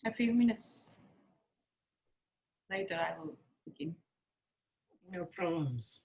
A few minutes later, I will begin. No problems.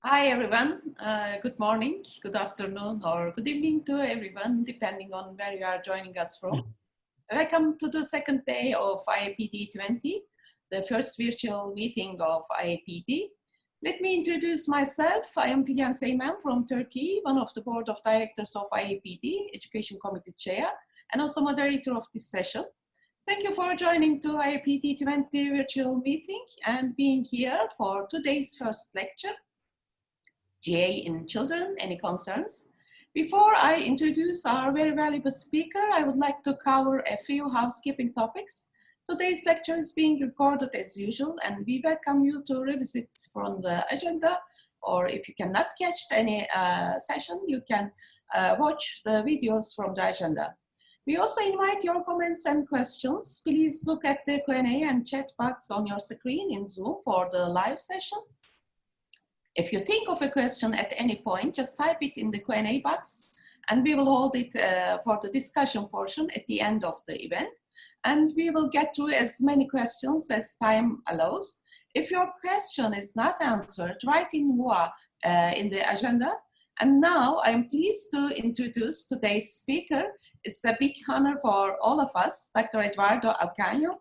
Hi, everyone. Good morning, good afternoon, or good evening to everyone, depending on where you are joining us from. Welcome to the second day of IAPD20, the first virtual meeting of IAPD. Let me introduce myself. I am Figen Seymen from Turkey, one of the board of directors of IAPD, Education Committee Chair, and also moderator of this session. Thank you for joining to IAPD20 virtual meeting and being here for today's first lecture. GA in children, any concerns? Before I introduce our very valuable speaker, I would like to cover a few housekeeping topics. Today's lecture is being recorded as usual, and we welcome you to revisit from the agenda, or if you cannot catch any session, you can watch the videos from the agenda. We also invite your comments and questions. Please look at the Q&A and chat box on your screen in Zoom for the live session. If you think of a question at any point, just type it in the Q&A box, and we will hold it for the discussion portion at the end of the event. And we will get through as many questions as time allows. If your question is not answered, write in WA in the agenda. And now I'm pleased to introduce today's speaker. It's a big honor for all of us, Dr. Eduardo Alcaino.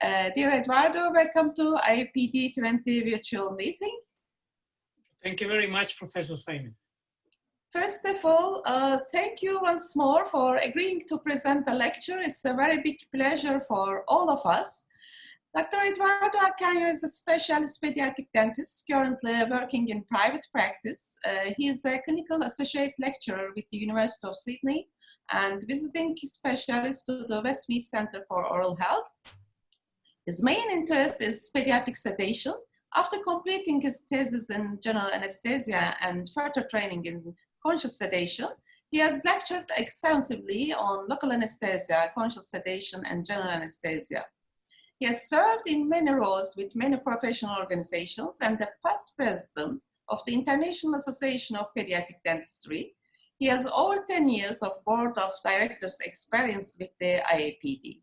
Dear Eduardo, welcome to IAPD20 virtual meeting. Thank you very much, Professor Seymen. First of all, thank you once more for agreeing to present the lecture. It's a very big pleasure for all of us. Dr. Eduardo Alcaino is a specialist pediatric dentist currently working in private practice. He is a clinical associate lecturer with the University of Sydney and visiting specialist to the Westmead Center for Oral Health. His main interest is pediatric sedation. After completing his thesis in general anesthesia and further training in conscious sedation, he has lectured extensively on local anesthesia, conscious sedation, and general anesthesia. He has served in many roles with many professional organizations and the past president of the International Association of Pediatric Dentistry. He has over 10 years of board of directors experience with the IAPD.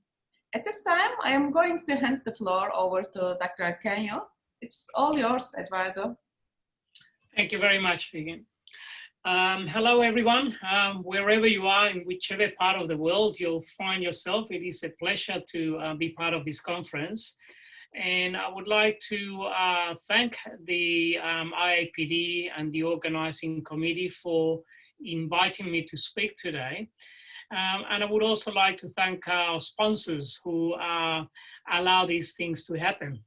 At this time, I am going to hand the floor over to Dr. Alcaino. It's all yours, Eduardo. Thank you very much, Figen. Hello, everyone. Wherever you are, in whichever part of the world you'll find yourself, it is a pleasure to be part of this conference. And I would like to thank the IAPD and the organizing committee for inviting me to speak today. And I would also like to thank our sponsors who allow these things to happen.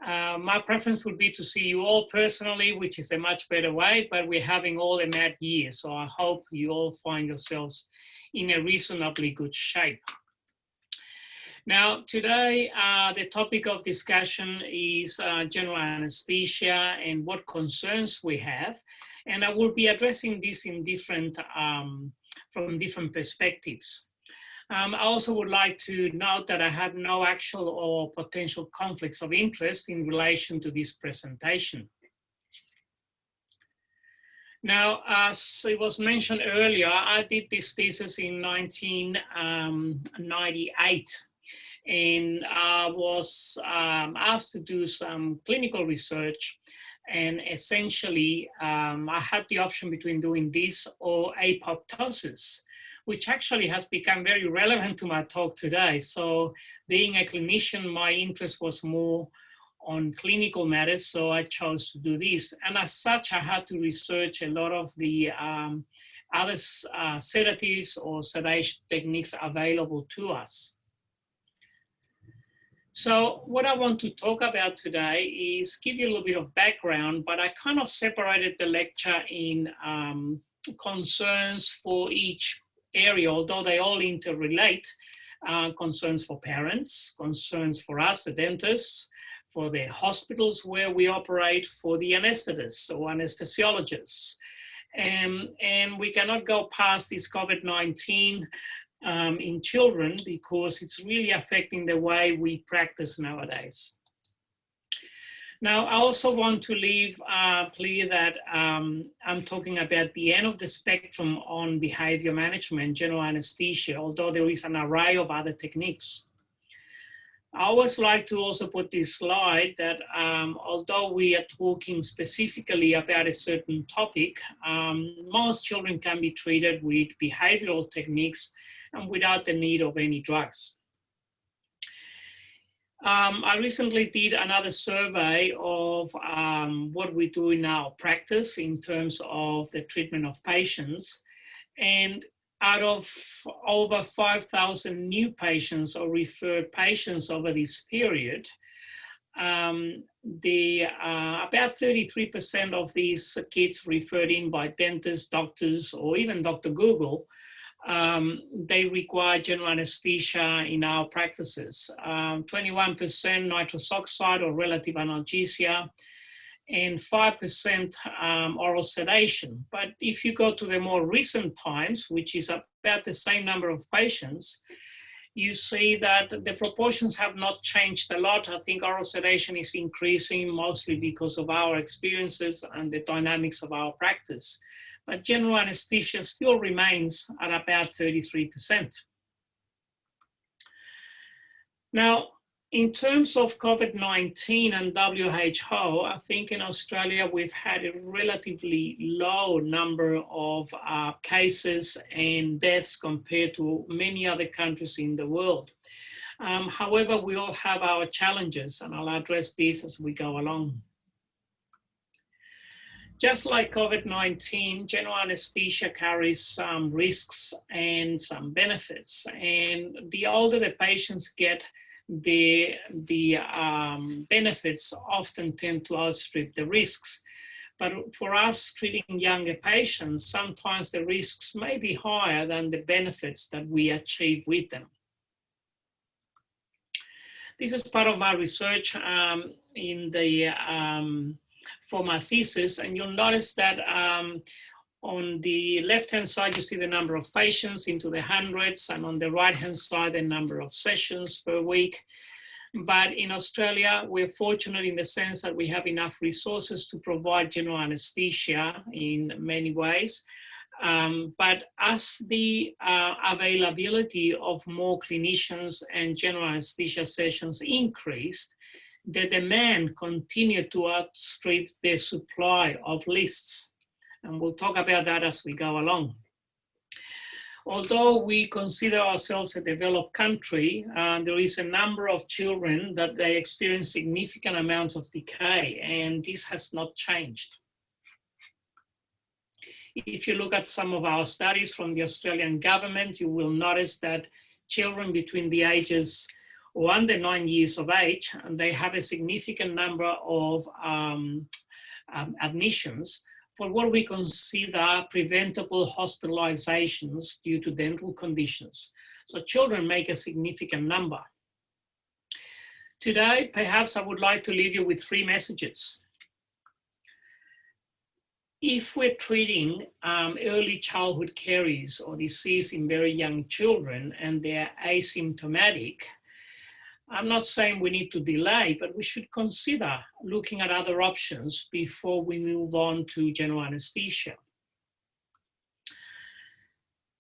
My preference would be to see you all personally, which is a much better way, but we're having all a mad year. So I hope you all find yourselves in a reasonably good shape. Now, today, the topic of discussion is general anesthesia and what concerns we have. And I will be addressing this in from different perspectives. I also would like to note that I have no actual or potential conflicts of interest in relation to this presentation. Now, as it was mentioned earlier, I did this thesis in 1998. And I was asked to do some clinical research, and essentially I had the option between doing this or apoptosis, which actually has become very relevant to my talk today. So being a clinician, my interest was more on clinical matters, so I chose to do this. And as such, I had to research a lot of the other sedatives or sedation techniques available to us. So what I want to talk about today is give you a little bit of background, but I kind of separated the lecture in concerns for each area, although they all interrelate. Concerns for parents, concerns for us, the dentists, for the hospitals where we operate, for the anesthetists or anesthesiologists. And we cannot go past this COVID-19 in children because it's really affecting the way we practice nowadays. Now, I also want to leave clear that I'm talking about the end of the spectrum on behavior management, general anesthesia, although there is an array of other techniques. I always like to also put this slide that although we are talking specifically about a certain topic, most children can be treated with behavioral techniques and without the need of any drugs. I recently did another survey of what we do in our practice in terms of the treatment of patients. And out of over 5,000 new patients or referred patients over this period, about 33% of these kids referred in by dentists, doctors, or even Dr. Google, they require general anesthesia in our practices. 21% nitrous oxide or relative analgesia, and 5% oral sedation. But if you go to the more recent times, which is about the same number of patients, you see that the proportions have not changed a lot. I think oral sedation is increasing mostly because of our experiences and the dynamics of our practice. But general anesthesia still remains at about 33%. Now, in terms of COVID-19 and WHO, I think in Australia we've had a relatively low number of cases and deaths compared to many other countries in the world. However, we all have our challenges, and I'll address these as we go along. Just like COVID-19, general anesthesia carries some risks and some benefits. And the older the patients get, the benefits often tend to outstrip the risks. But for us treating younger patients, sometimes the risks may be higher than the benefits that we achieve with them. This is part of my research for my thesis, and you'll notice that on the left-hand side, you see the number of patients into the hundreds, and on the right-hand side, the number of sessions per week. But in Australia, we're fortunate in the sense that we have enough resources to provide general anesthesia in many ways. But as the availability of more clinicians and general anesthesia sessions increased, the demand continued to outstrip the supply of lists. And we'll talk about that as we go along. Although we consider ourselves a developed country, there is a number of children that they experience significant amounts of decay, and this has not changed. If you look at some of our studies from the Australian government, you will notice that children between the ages or under 9 years of age, and they have a significant number of admissions for what we consider preventable hospitalizations due to dental conditions. So children make a significant number. Today, perhaps I would like to leave you with 3 messages. If we're treating early childhood caries or disease in very young children and they're asymptomatic, I'm not saying we need to delay, but we should consider looking at other options before we move on to general anesthesia.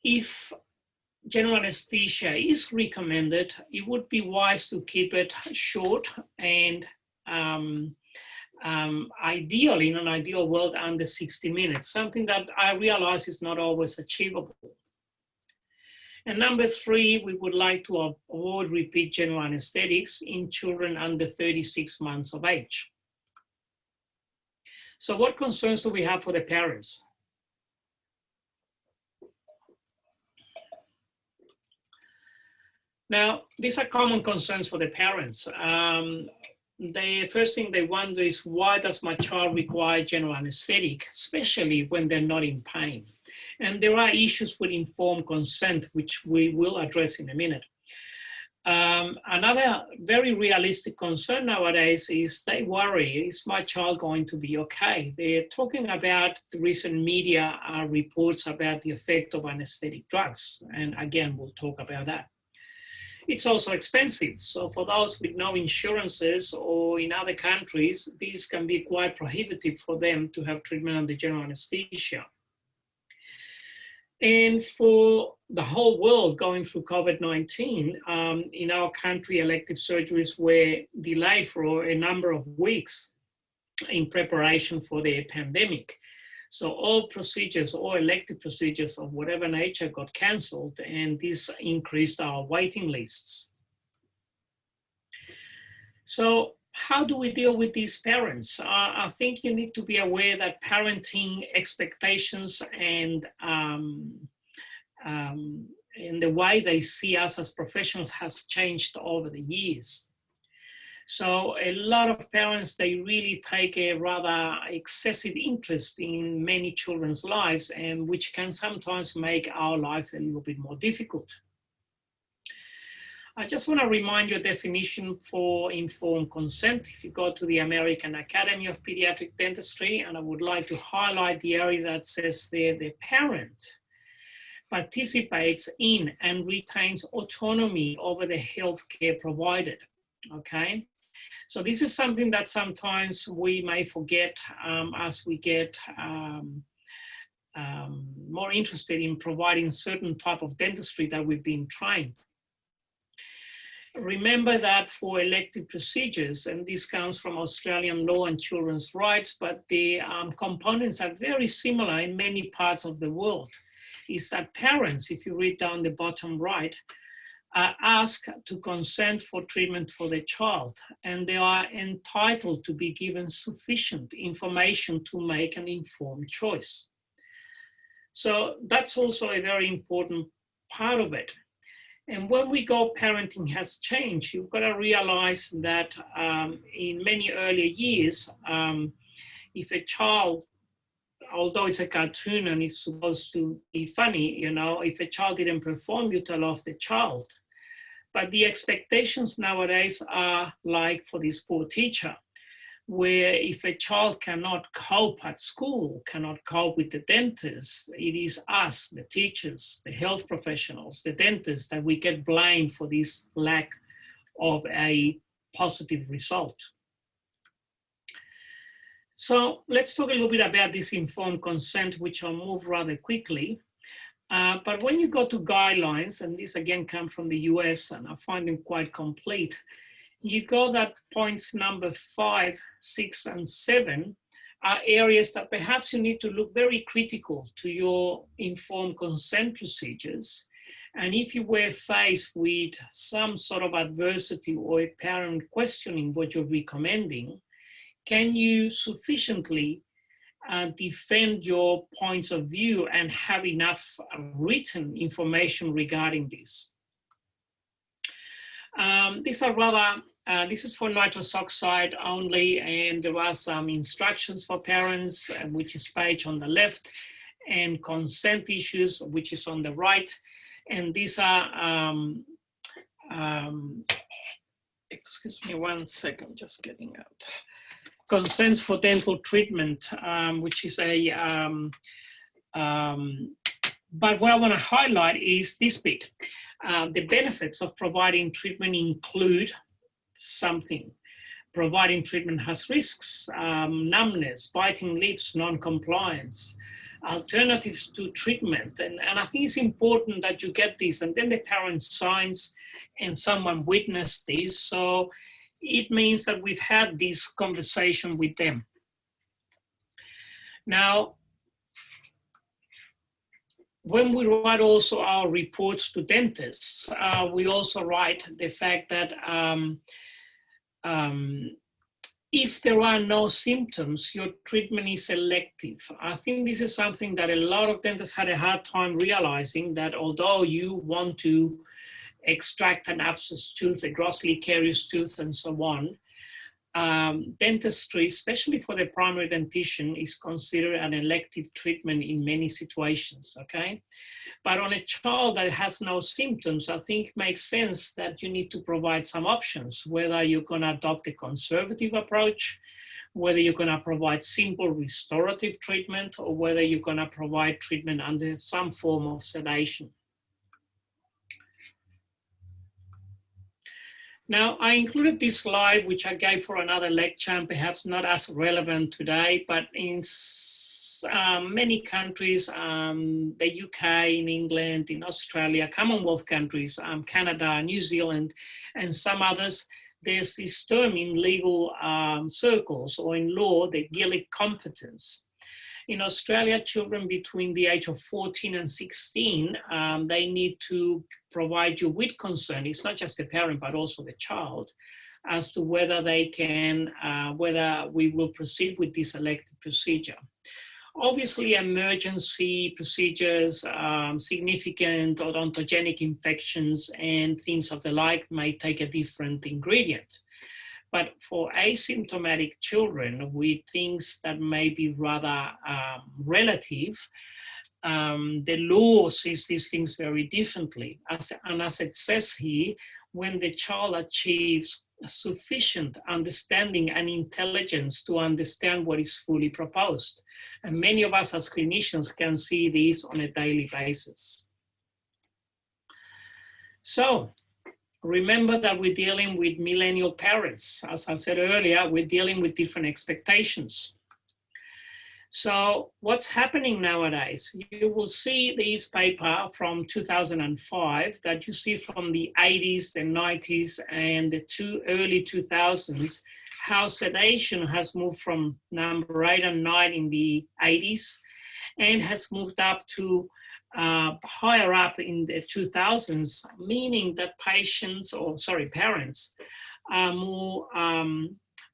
If general anesthesia is recommended, it would be wise to keep it short and ideally, in an ideal world, under 60 minutes, something that I realize is not always achievable. And number 3, we would like to avoid repeat general anesthetics in children under 36 months of age. So what concerns do we have for the parents? Now, these are common concerns for the parents. The first thing they wonder is, why does my child require general anesthetic, especially when they're not in pain? And there are issues with informed consent, which we will address in a minute. Another very realistic concern nowadays is they worry, is my child going to be okay? They're talking about the recent media reports about the effect of anesthetic drugs. And again, we'll talk about that. It's also expensive. So for those with no insurances or in other countries, these can be quite prohibitive for them to have treatment under general anesthesia. And for the whole world going through COVID-19, in our country, elective surgeries were delayed for a number of weeks in preparation for the pandemic. So all procedures, all elective procedures of whatever nature got canceled, and this increased our waiting lists. So how do we deal with these parents? I think you need to be aware that parenting expectations and the way they see us as professionals has changed over the years. So a lot of parents, they really take a rather excessive interest in many children's lives, and which can sometimes make our life a little bit more difficult. I just want to remind you a definition for informed consent. If you go to the American Academy of Pediatric Dentistry, and I would like to highlight the area that says there, the parent participates in and retains autonomy over the healthcare provided, okay? So this is something that sometimes we may forget as we get more interested in providing certain type of dentistry that we've been trained. Remember that for elective procedures, and this comes from Australian law and children's rights, but the components are very similar in many parts of the world, is that parents, if you read down the bottom right, are asked to consent for treatment for their child, and they are entitled to be given sufficient information to make an informed choice. So that's also a very important part of it. And when we go, parenting has changed. You've got to realize that in many earlier years, if a child, although it's a cartoon and it's supposed to be funny, you know, if a child didn't perform, you tell off the child. But the expectations nowadays are like for this poor teacher, where if a child cannot cope at school, cannot cope with the dentist, it is us, the teachers, the health professionals, the dentists, that we get blamed for this lack of a positive result. So let's talk a little bit about this informed consent, which I'll move rather quickly. But when you go to guidelines, and these again come from the US, and I find them quite complete, you go that points number 5, 6, and 7 are areas that perhaps you need to look very critical to your informed consent procedures. And if you were faced with some sort of adversity or a parent questioning what you're recommending, can you sufficiently defend your points of view and have enough written information regarding this? These are rather, this is for nitrous oxide only, and there are some instructions for parents, which is page on the left, and consent issues, which is on the right. And these are excuse me 1 second, just getting out. Consent for dental treatment, which is a, but what I want to highlight is this bit. The benefits of providing treatment include something. Providing treatment has risks, numbness, biting lips, non-compliance, alternatives to treatment. And I think it's important that you get this, and then the parent signs and someone witnessed this. So it means that we've had this conversation with them. Now, when we write also our reports to dentists, we also write the fact that if there are no symptoms, your treatment is selective. I think this is something that a lot of dentists had a hard time realizing, that although you want to extract an abscess tooth, a grossly carious tooth, and so on, dentistry, especially for the primary dentition, is considered an elective treatment in many situations, okay? But on a child that has no symptoms, I think it makes sense that you need to provide some options, whether you're gonna adopt a conservative approach, whether you're gonna provide simple restorative treatment, or whether you're gonna provide treatment under some form of sedation. Now, I included this slide, which I gave for another lecture, and perhaps not as relevant today, but in many countries, the UK, in England, in Australia, Commonwealth countries, Canada, New Zealand, and some others, there's this term in legal circles or in law, the Gillick competence. In Australia, children between the age of 14 and 16, they need to provide you with consent. It's not just the parent, but also the child, as to whether they can, whether we will proceed with this elective procedure. Obviously, emergency procedures, significant odontogenic infections, and things of the like may take a different ingredient. But for asymptomatic children with things that may be rather relative, the law sees these things very differently. And as it says here, when the child achieves sufficient understanding and intelligence to understand what is fully proposed. And many of us as clinicians can see this on a daily basis. So, remember that we're dealing with millennial parents. As I said earlier, we're dealing with different expectations. So what's happening nowadays? You will see this paper from 2005 that you see from the 80s, the 90s, and the early 2000s, how sedation has moved from number 8 and 9 in the 80s and has moved up to higher up in the 2000s, meaning that parents are more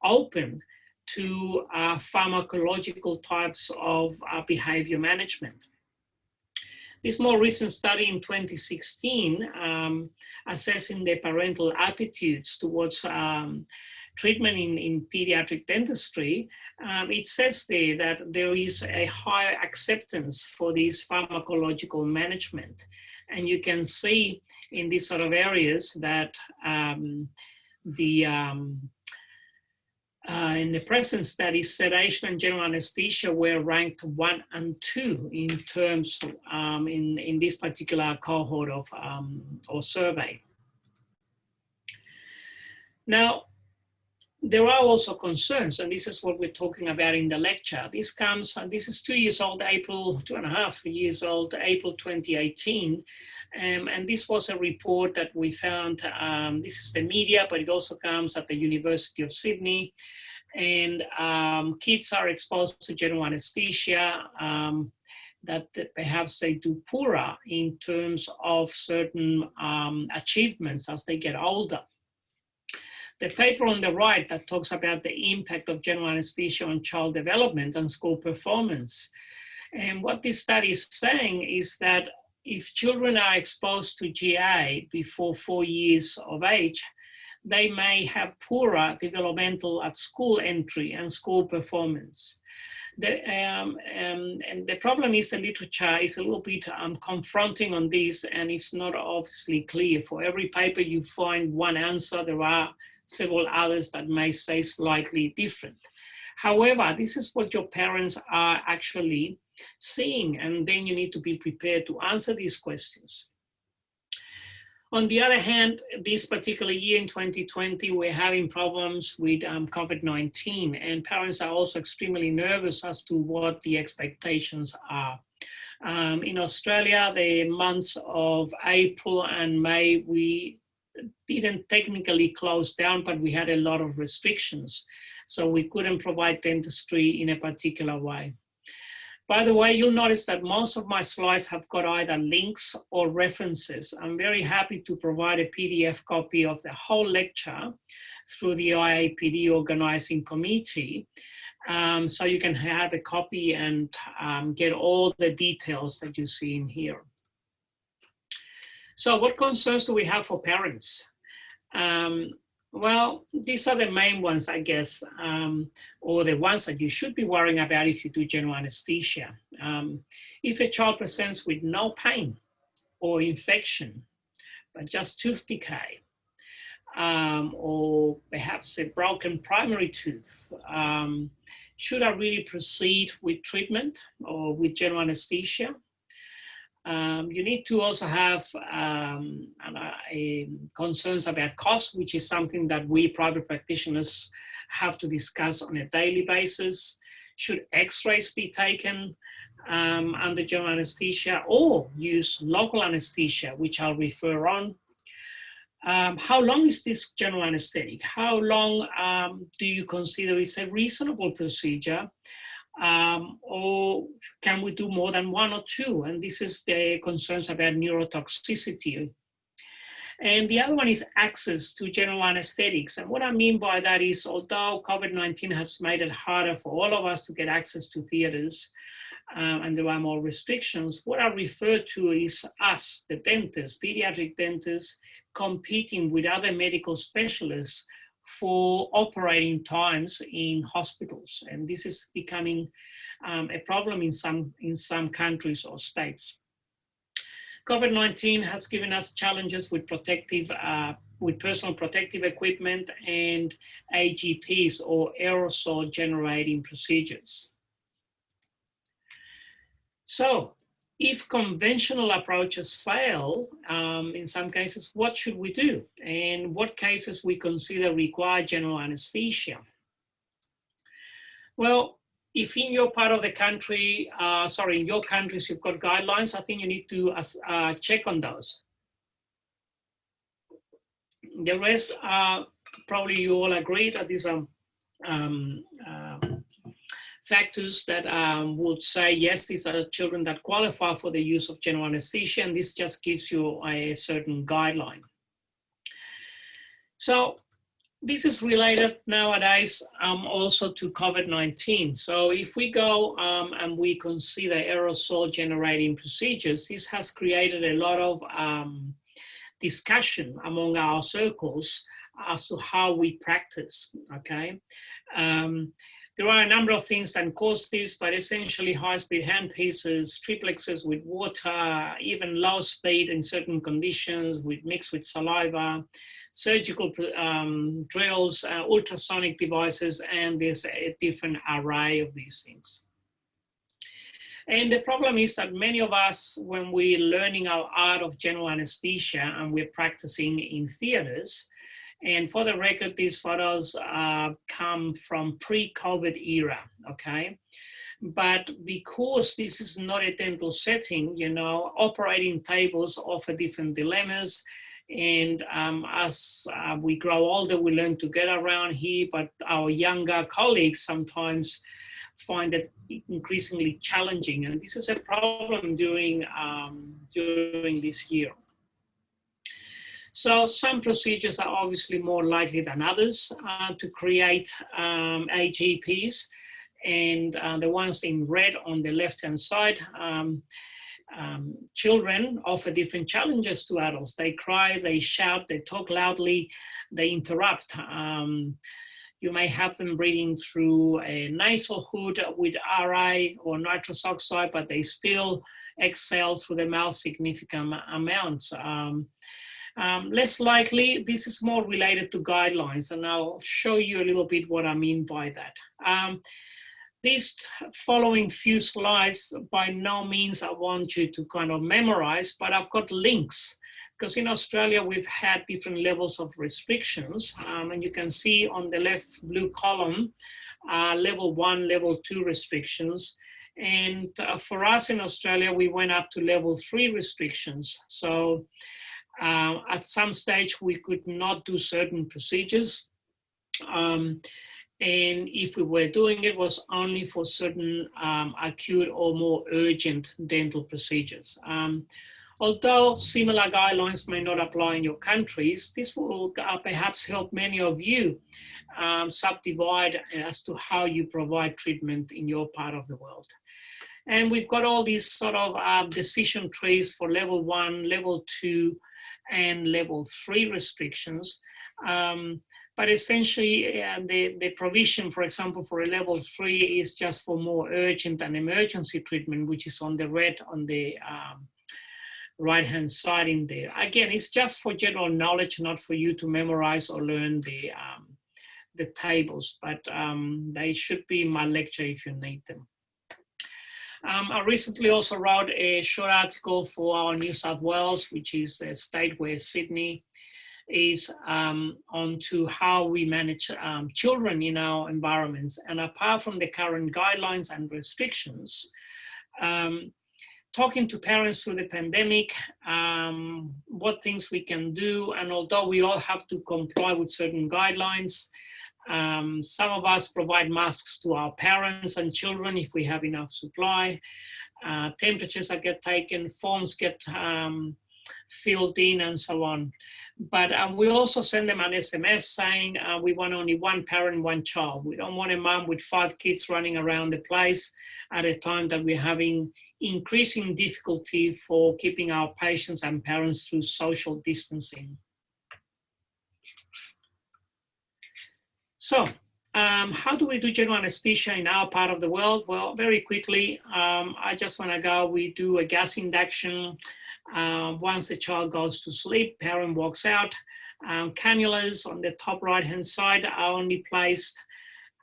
open to pharmacological types of behavior management. This more recent study in 2016, assessing the parental attitudes towards treatment in pediatric dentistry, it says there that there is a higher acceptance for this pharmacological management. And you can see in these sort of areas that in the present study, sedation and general anesthesia were ranked 1 and 2 in terms in this particular cohort of or survey. Now, there are also concerns, and this is what we're talking about in the lecture. This is 2 years old, April, 2.5 years old, April 2018. And this was a report that we found, this is the media, but it also comes at the University of Sydney. And kids are exposed to general anesthesia, that perhaps they do poorer in terms of certain achievements as they get older. The paper on the right that talks about the impact of general anesthesia on child development and school performance. And what this study is saying is that if children are exposed to GA before 4 years of age, they may have poorer developmental at school entry and school performance. And the problem is the literature is a little bit confronting on this, and it's not obviously clear. For every paper you find one answer, there are several others that may say slightly different. However, this is what your parents are actually seeing, and then you need to be prepared to answer these questions. On the other hand, this particular year in 2020, we're having problems with COVID-19, and parents are also extremely nervous as to what the expectations are. In Australia, the months of April and May, we didn't technically close down, but we had a lot of restrictions. So we couldn't provide dentistry in a particular way. By the way, you'll notice that most of my slides have got either links or references. I'm very happy to provide a PDF copy of the whole lecture through the IAPD organizing committee. So you can have a copy and get all the details that you see in here. So what concerns do we have for parents? Well, these are the main ones, I guess, or the ones that you should be worrying about if you do general anesthesia. If a child presents with no pain or infection, but just tooth decay, or perhaps a broken primary tooth, should I really proceed with treatment or with general anesthesia? You need to also have concerns about cost, which is something that we private practitioners have to discuss on a daily basis. Should x-rays be taken under general anesthesia or use local anesthesia, which I'll refer on? How long is this general anesthetic? How long do you consider it's a reasonable procedure? Or can we do more than one or two? And this is the concerns about neurotoxicity. And the other one is access to general anesthetics. And what I mean by that is, although COVID-19 has made it harder for all of us to get access to theaters, and there are more restrictions, what I refer to is us, the dentists, pediatric dentists, competing with other medical specialists for operating times in hospitals. And this is becoming a problem in some countries or states. COVID-19 has given us challenges with personal protective equipment and AGPs, or aerosol generating procedures. So if conventional approaches fail, in some cases, what should we do? And what cases we consider require general anesthesia? Well, if in your part of the country, in your countries, you've got guidelines, I think you need to check on those. The rest, probably you all agree that these are factors that would say, yes, these are children that qualify for the use of general anesthesia, and this just gives you a certain guideline. So this is related nowadays also to COVID-19. So if we go and we consider aerosol generating procedures, this has created a lot of discussion among our circles as to how we practice, okay? There are a number of things that cause this, but essentially high-speed handpieces, triplexes with water, even low speed in certain conditions mixed with saliva, surgical drills, ultrasonic devices, and there's a different array of these things. And the problem is that many of us, when we're learning our art of general anesthesia and we're practicing in theaters, and for the record, these photos come from pre-COVID era, okay? But because this is not a dental setting, you know, operating tables offer different dilemmas. And as we grow older, we learn to get around here, but our younger colleagues sometimes find it increasingly challenging. And this is a problem during this year. So some procedures are obviously more likely than others to create AGPs, and the ones in red on the left-hand side, children offer different challenges to adults. They cry, they shout, they talk loudly, they interrupt. You may have them breathing through a nasal hood with RI or nitrous oxide, but they still exhale through the mouth significant amounts. Less likely, this is more related to guidelines, and I'll show you a little bit what I mean by that. These following few slides, by no means I want you to kind of memorize, but I've got links, because in Australia we've had different levels of restrictions, and you can see on the left blue column, level 1, level 2 restrictions. And for us in Australia, we went up to level 3 restrictions. So at some stage, we could not do certain procedures. And if we were doing it, was only for certain acute or more urgent dental procedures. Although similar guidelines may not apply in your countries, this will perhaps help many of you subdivide as to how you provide treatment in your part of the world. And we've got all these sort of decision trees for level 1, level 2, and level 3 restrictions. But essentially, the provision, for example, for a level 3 is just for more urgent and emergency treatment, which is on the red on the right-hand side in there. Again, it's just for general knowledge, not for you to memorize or learn the tables, but they should be in my lecture if you need them. I recently also wrote a short article for our New South Wales, which is the state where Sydney is, onto how we manage children in our environments. And apart from the current guidelines and restrictions, talking to parents through the pandemic, what things we can do. And although we all have to comply with certain guidelines, some of us provide masks to our parents and children if we have enough supply. Temperatures get taken, forms get filled in, and so on. But we also send them an SMS saying we want only one parent, one child. We don't want a mom with 5 kids running around the place at a time that we're having increasing difficulty for keeping our patients and parents through social distancing. So how do we do general anesthesia in our part of the world? Well, very quickly, I just want to go, we do a gas induction. Once the child goes to sleep, parent walks out. Cannulas on the top right-hand side are only placed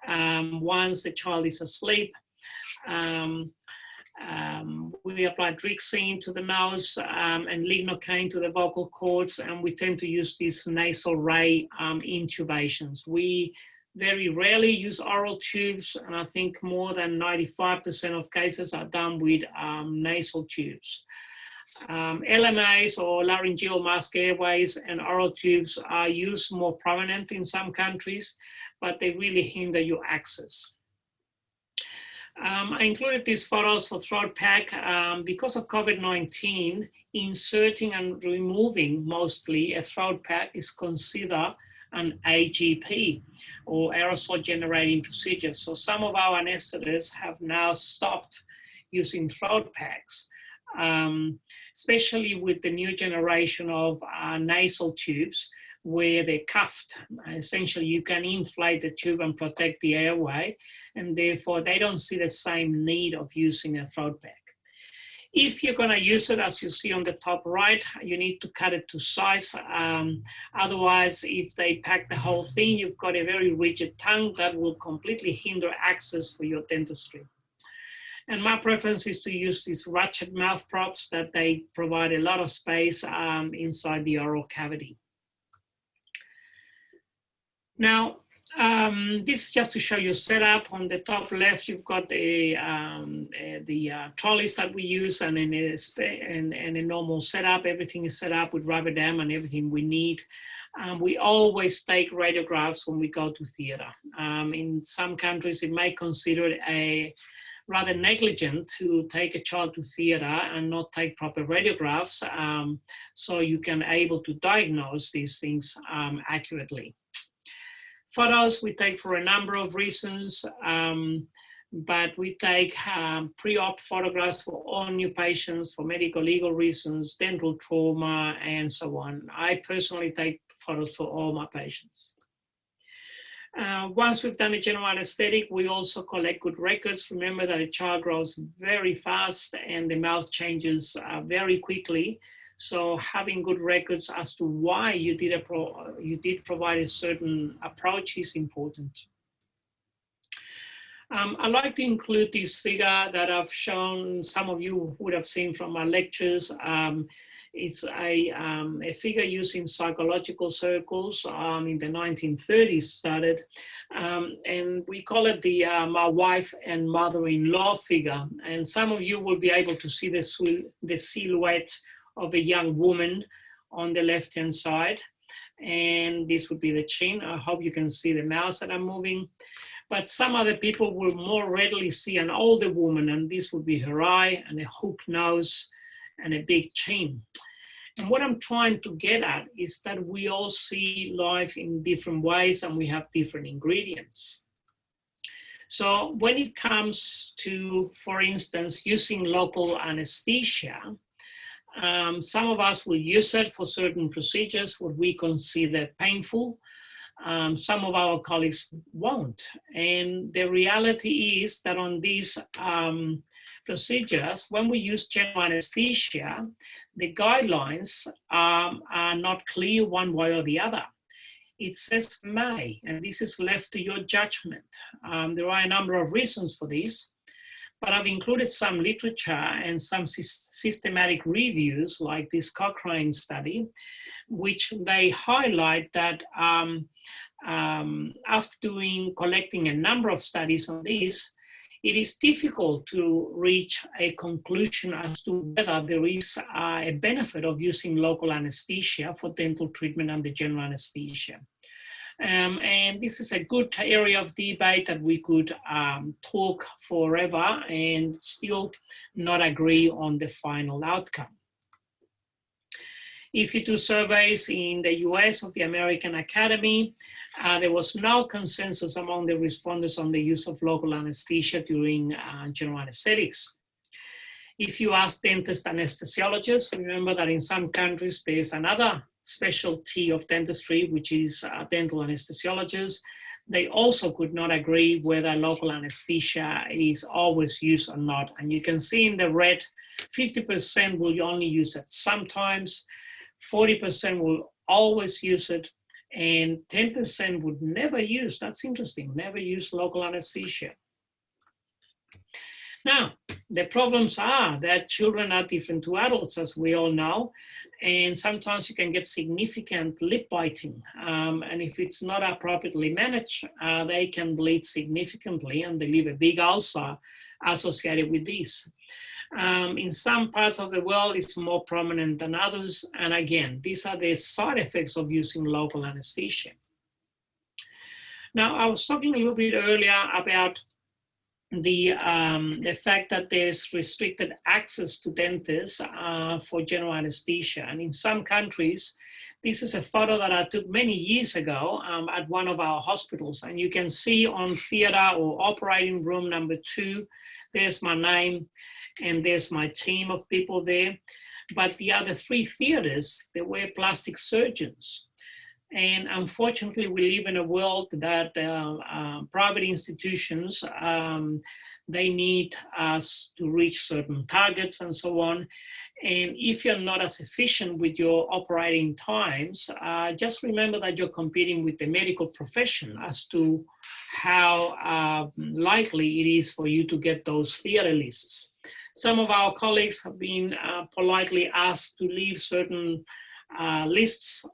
once the child is asleep. We apply Drixine to the nose and lignocaine to the vocal cords, and we tend to use these nasal ray intubations. We very rarely use oral tubes, and I think more than 95% of cases are done with nasal tubes. LMAs or laryngeal mask airways and oral tubes are used more prominent in some countries, but they really hinder your access. I included these photos for throat pack because of COVID-19. Inserting and removing mostly a throat pack is considered an AGP, or aerosol generating procedure. So some of our anesthetists have now stopped using throat packs, especially with the new generation of nasal tubes where they're cuffed. Essentially, you can inflate the tube and protect the airway, and therefore they don't see the same need of using a throat pack. If you're gonna use it, as you see on the top right, you need to cut it to size. Otherwise, if they pack the whole thing, you've got a very rigid tongue that will completely hinder access for your dentistry. And my preference is to use these ratchet mouth props that they provide a lot of space inside the oral cavity. Now, this is just to show you setup. On the top left, you've got the trolleys that we use, and in a normal setup, everything is set up with rubber dam and everything we need. We always take radiographs when we go to theatre. In some countries, it may consider a rather negligent to take a child to theatre and not take proper radiographs, so you can able to diagnose these things accurately. Photos we take for a number of reasons, but we take pre-op photographs for all new patients, for medical legal reasons, dental trauma, and so on. I personally take photos for all my patients. Once we've done a general anesthetic, we also collect good records. Remember that a child grows very fast and the mouth changes very quickly. So having good records as to why you did provide a certain approach is important. I'd like to include this figure that I've shown, some of you would have seen from my lectures. It's a figure used in psychological circles in the 1930s started, and we call it the my wife and mother-in-law figure. And some of you will be able to see the silhouette of a young woman on the left-hand side, and this would be the chin. I hope you can see the mouse that I'm moving. But some other people will more readily see an older woman, and this would be her eye and a hooked nose and a big chin. And what I'm trying to get at is that we all see life in different ways and we have different ingredients. So when it comes to, for instance, using local anesthesia, some of us will use it for certain procedures what we consider painful. Some of our colleagues won't. And the reality is that on these procedures, when we use general anesthesia, the guidelines are not clear one way or the other. It says may, and this is left to your judgment. There are a number of reasons for this, but I've included some literature and some systematic reviews like this Cochrane study, which they highlight that after collecting a number of studies on this, it is difficult to reach a conclusion as to whether there is a benefit of using local anesthesia for dental treatment under general anesthesia. And this is a good area of debate that we could talk forever and still not agree on the final outcome. If you do surveys in the US of the American Academy, there was no consensus among the respondents on the use of local anesthesia during general anesthetics. If you ask dentist anesthesiologists, remember that in some countries there's another specialty of dentistry, which is dental anesthesiologists. They also could not agree whether local anesthesia is always used or not. And you can see in the red, 50% will only use it sometimes, 40% will always use it, and 10% would never use, that's interesting, never use local anesthesia. Now, the problems are that children are different to adults, as we all know, and sometimes you can get significant lip biting. And if it's not appropriately managed, they can bleed significantly and they leave a big ulcer associated with this. In some parts of the world, it's more prominent than others. And again, these are the side effects of using local anesthesia. Now, I was talking a little bit earlier about the fact that there's restricted access to dentists for general anesthesia. And in some countries, this is a photo that I took many years ago at one of our hospitals. And you can see on theater or operating room number 2, there's my name and there's my team of people there. But the other 3 theaters, they were plastic surgeons. And unfortunately, we live in a world that private institutions, they need us to reach certain targets and so on. And if you're not as efficient with your operating times, just remember that you're competing with the medical profession as to how likely it is for you to get those theater lists. Some of our colleagues have been politely asked to leave certain lists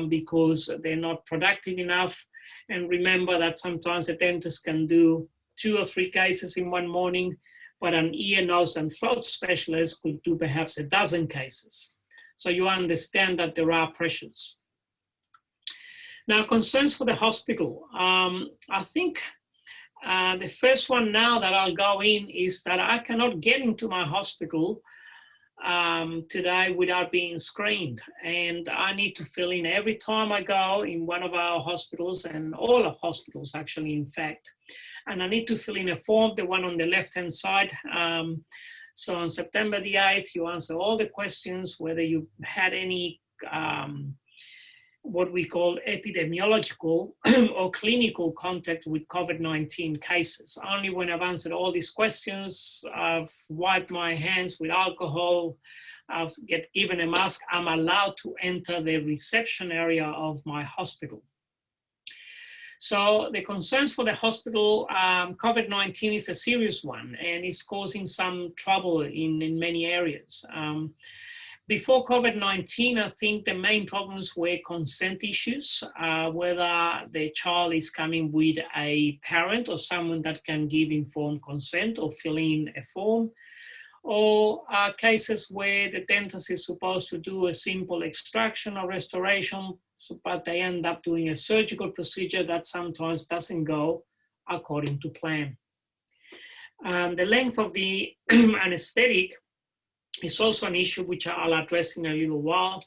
because they're not productive enough. And remember that sometimes a dentist can do 2 or 3 cases in one morning, but an ear, nose, and throat specialist could do perhaps a dozen cases. So you understand that there are pressures. Now, concerns for the hospital. I think the first one now that I'll go in is that I cannot get into my hospital today without being screened, and I need to fill in every time I go in one of our hospitals, and all of hospitals actually, in fact, and I need to fill in a form, the one on the left hand side. So on September the 8th, you answer all the questions, whether you had any what we call epidemiological or clinical contact with COVID-19 cases. Only when I've answered all these questions, I've wiped my hands with alcohol, I'll get given a mask, I'm allowed to enter the reception area of my hospital. So the concerns for the hospital, COVID-19 is a serious one and it's causing some trouble in many areas. Before COVID-19, I think the main problems were consent issues, whether the child is coming with a parent or someone that can give informed consent or fill in a form, or cases where the dentist is supposed to do a simple extraction or restoration, but they end up doing a surgical procedure that sometimes doesn't go according to plan. The length of the anesthetic is also an issue which I'll address in a little while.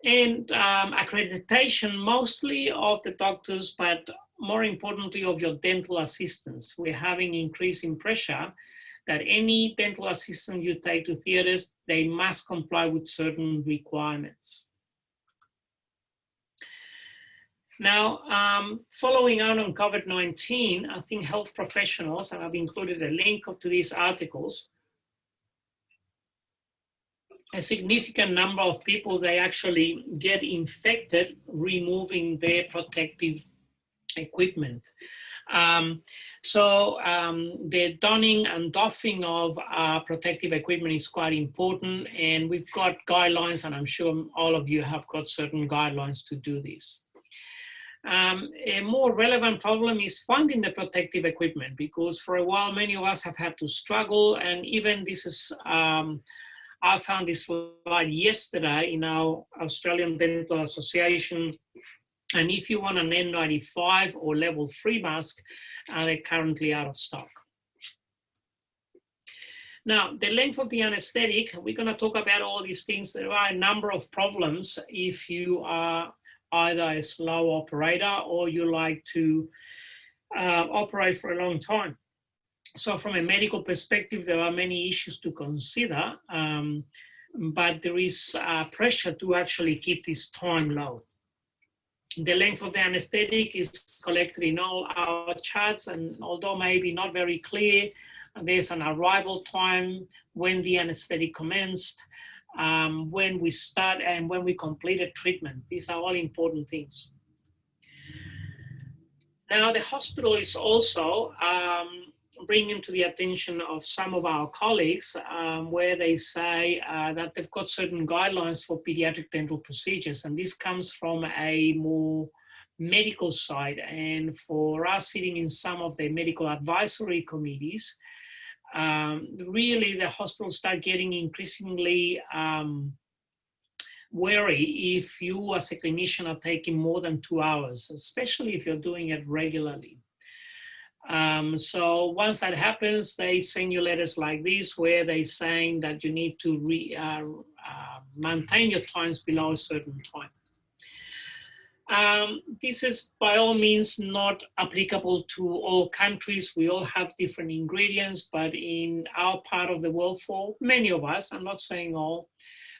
And accreditation mostly of the doctors, but more importantly of your dental assistants. We're having increasing pressure that any dental assistant you take to theaters, they must comply with certain requirements. Now, following on COVID-19, I think health professionals, and I've included a link to these articles, a significant number of people, they actually get infected removing their protective equipment. The donning and doffing of protective equipment is quite important, and we've got guidelines, and I'm sure all of you have got certain guidelines to do this. A more relevant problem is finding the protective equipment, because for a while many of us have had to struggle, and even this is, I found this slide yesterday in our Australian Dental Association. And if you want an N95 or level 3 mask, they're currently out of stock. Now, the length of the anesthetic, we're going to talk about all these things. There are a number of problems if you are either a slow operator or you like to operate for a long time. So from a medical perspective, there are many issues to consider, but there is pressure to actually keep this time low. The length of the anesthetic is collected in all our charts, and although maybe not very clear, there's an arrival time, when the anesthetic commenced, when we start, and when we completed treatment. These are all important things. Now, the hospital is also bringing to the attention of some of our colleagues where they say that they've got certain guidelines for pediatric dental procedures, and this comes from a more medical side. And for us sitting in some of the medical advisory committees, really the hospitals start getting increasingly wary if you as a clinician are taking more than 2 hours, especially if you're doing it regularly. So once that happens, they send you letters like this where they're saying that you need to maintain your times below a certain time. This is by all means not applicable to all countries. We all have different ingredients, but in our part of the world, for many of us, I'm not saying all,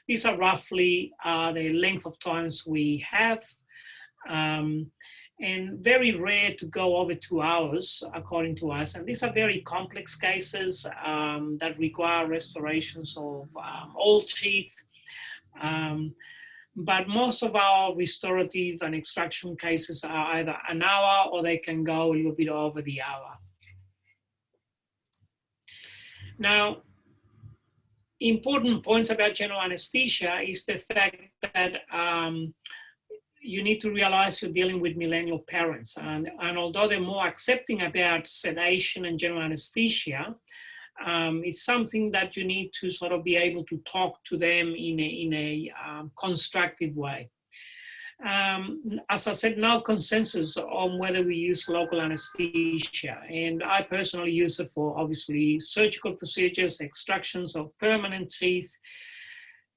these are roughly the length of times we have. And very rare to go over 2 hours, according to us. And these are very complex cases that require restorations of old teeth. But most of our restorative and extraction cases are either an hour or they can go a little bit over the hour. Now, important points about general anesthesia is the fact that you need to realize you're dealing with millennial parents. And although they're more accepting about sedation and general anesthesia, it's something that you need to sort of be able to talk to them in a constructive way. As I said, no consensus on whether we use local anesthesia. And I personally use it for obviously surgical procedures, extractions of permanent teeth,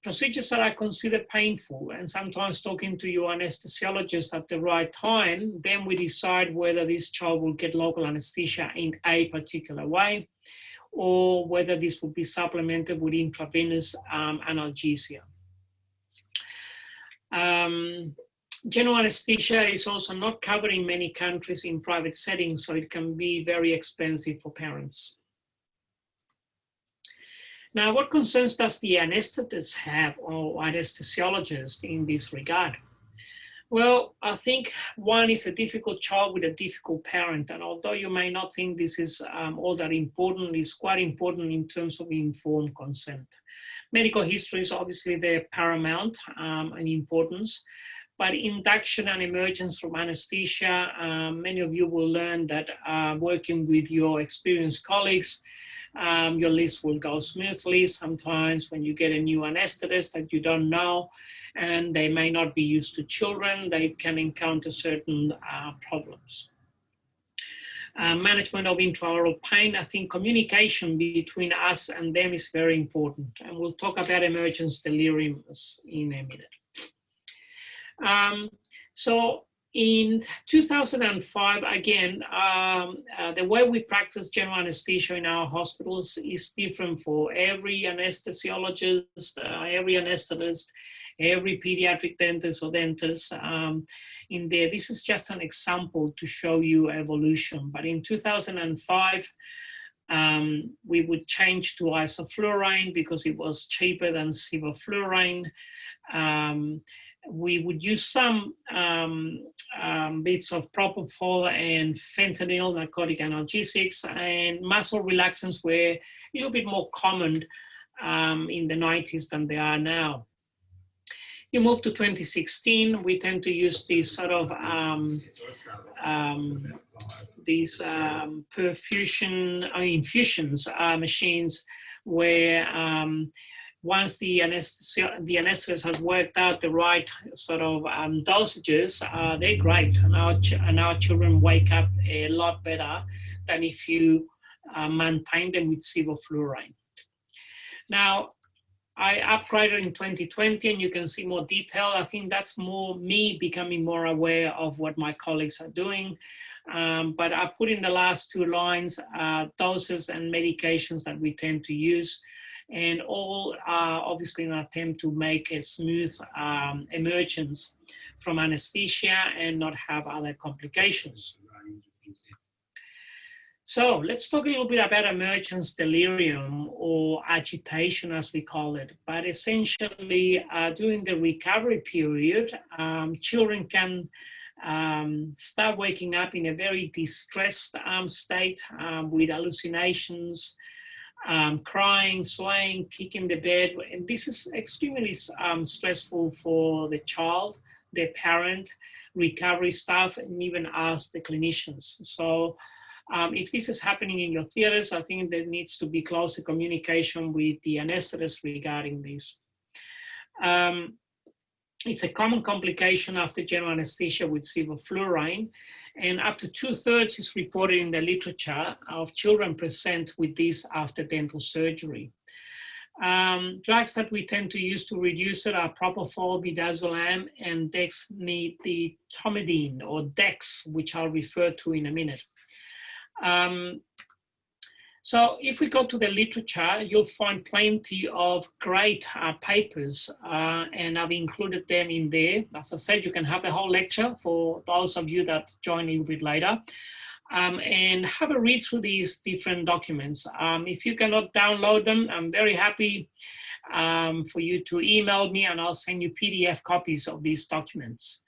procedures that I consider painful, and sometimes talking to your anesthesiologist at the right time, then we decide whether this child will get local anesthesia in a particular way, or whether this will be supplemented with intravenous analgesia. General anesthesia is also not covered in many countries in private settings, so it can be very expensive for parents. Now, what concerns does the anaesthetist have, or anesthesiologist, in this regard? Well, I think one is a difficult child with a difficult parent, and although you may not think this is all that important, it's quite important in terms of informed consent. Medical history is obviously the paramount in importance, but induction and emergence from anesthesia, many of you will learn that working with your experienced colleagues, your list will go smoothly. Sometimes when you get a new anaesthetist that you don't know, and they may not be used to children, they can encounter certain problems. Management of intraoral pain, I think communication between us and them is very important. And we'll talk about emergence delirium in a minute. So in 2005, again, the way we practice general anesthesia in our hospitals is different for every anesthesiologist, every anesthetist, every pediatric dentist or dentist in there. This is just an example to show you evolution. But in 2005, we would change to isoflurane because it was cheaper than sevoflurane. We would use some bits of propofol and fentanyl, narcotic analgesics, and muscle relaxants were a little bit more common in the 90s than they are now. You move to 2016, we tend to use these sort of perfusion infusions machines where once the anesthetist has worked out the right sort of dosages, they're great. And our children wake up a lot better than if you maintain them with sevoflurane. Now, I upgraded in 2020, and you can see more detail. I think that's more me becoming more aware of what my colleagues are doing. But I put in the last two lines doses and medications that we tend to use, and all are obviously in an attempt to make a smooth emergence from anesthesia and not have other complications. So let's talk a little bit about emergence delirium, or agitation as we call it. But essentially during the recovery period, children can start waking up in a very distressed state with hallucinations, crying, swaying, kicking the bed. And this is extremely stressful for the child, their parent, recovery staff, and even us, the clinicians. So if this is happening in your theaters, I think there needs to be closer communication with the anesthetist regarding this. It's a common complication after general anesthesia with sevoflurane, and up to 2/3 is reported in the literature of children present with this after dental surgery. Drugs that we tend to use to reduce it are propofol, midazolam, and dexmedetomidine, or DEX, which I'll refer to in a minute. So if we go to the literature, you'll find plenty of great papers, and I've included them in there. As I said, you can have the whole lecture for those of you that join a little bit later, and have a read through these different documents. If you cannot download them, I'm very happy for you to email me, and I'll send you PDF copies of these documents.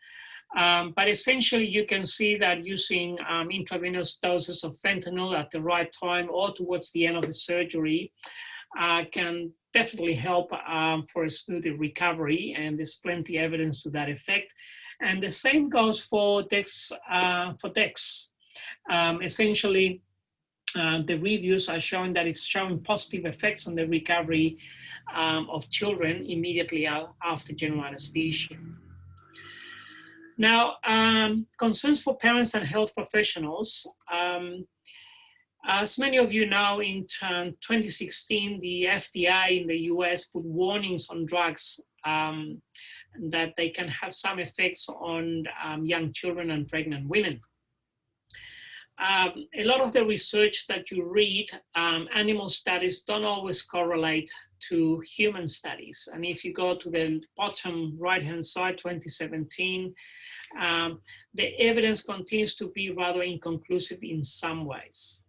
But essentially, you can see that using intravenous doses of fentanyl at the right time or towards the end of the surgery can definitely help for a smoother recovery, and there's plenty of evidence to that effect. And the same goes for DEX. Essentially, the reviews are showing that it's showing positive effects on the recovery of children immediately after general anesthesia. Now, concerns for parents and health professionals. As many of you know, in 2016, the FDA in the US put warnings on drugs that they can have some effects on young children and pregnant women. A lot of the research that you read, animal studies don't always correlate to human studies. And if you go to the bottom right-hand side, 2017, the evidence continues to be rather inconclusive in some ways.